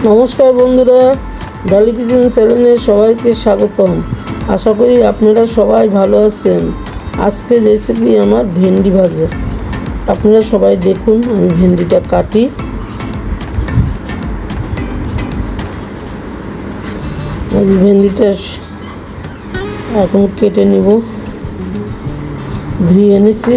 নমস্কার বন্ধুরা, ডলি কিচেন চ্যানেলে সবাইকে স্বাগতম। আশা করি আপনারা সবাই ভালো আছেন। আজকে রেসিপি আমার ভেন্ডি ভাজা। আপনারা সবাই দেখুন, আমি ভেন্ডিটা কাটি। ভেন্ডিটা এখন কেটে নেব। ধুয়ে এনেছি।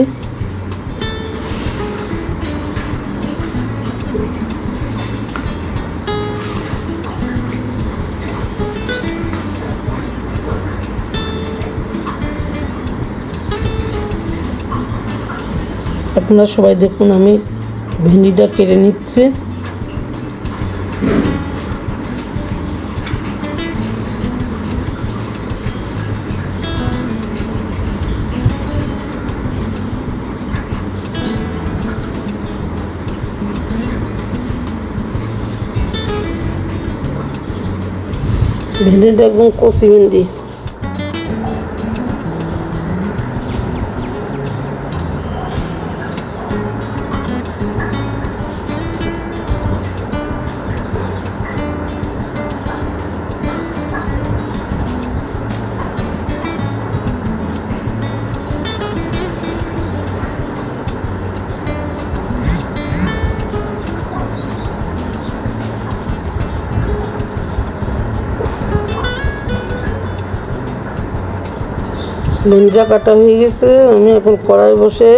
আপনারা সবাই দেখুন, আমি ভেন্ডিটা কেটে নিচ্ছি। ভেন্ডিটা একদম কচি ভেন্ডি। ভেন্ডিটা কাটা হয়ে গেছে। আমি এখন কড়াই বসে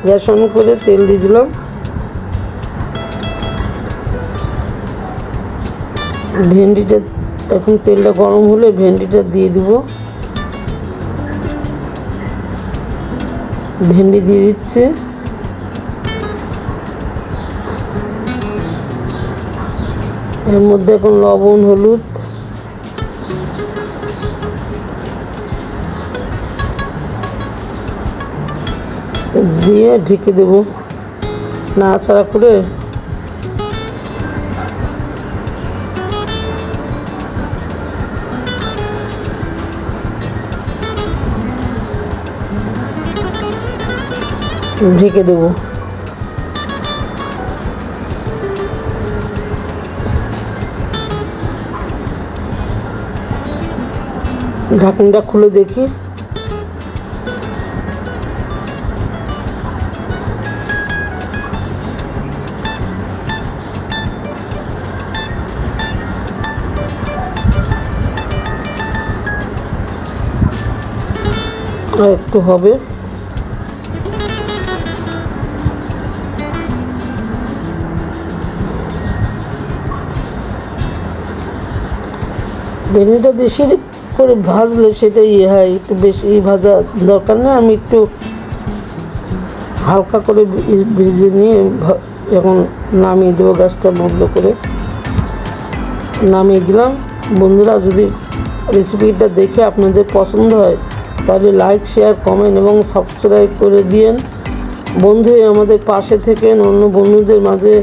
গ্যাস অন করে তেল দিয়ে দিলাম। ভেন্ডিটা এখন তেলটা গরম হলে ভেন্ডিটা দিয়ে দিব। ভেন্ডি দিয়ে দিচ্ছে। এর মধ্যে এখন লবণ, হলুদ দিয়ে ঢেকে দেব, নাড়াচাড়া করে। ঢেকে দেব। ঢাকনিটা খুলে দেখি। আর একটু হবে। ভেন্ডিটা বেশি করে ভাজলে সেটা হয়, একটু বেশি ভাজা দরকার নেই। আমি একটু হালকা করে ভেজে নিয়ে এখন নামিয়ে দেবো। গ্যাসটা বন্ধ করে নামিয়ে দিলাম। বন্ধুরা, যদি রেসিপিটা দেখে আপনাদের পছন্দ হয় তাহলে লাইক, শেয়ার, কমেন্ট এবং সাবস্ক্রাইব করে দিয়েন। বন্ধু হয়ে আমাদের পাশে থেকেন, অন্য বন্ধুদের মাঝে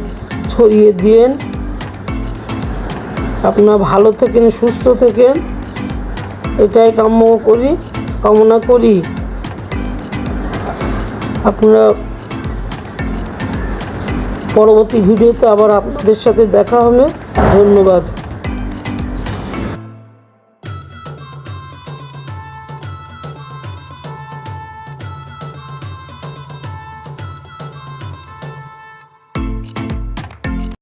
ছড়িয়ে দিয়েন। আপনারা ভালো থাকেন, সুস্থ থাকেন, এটাই কামনা করি। আপনারা পরবর্তী ভিডিওতে আবার আপনাদের সাথে দেখা হবে। ধন্যবাদ।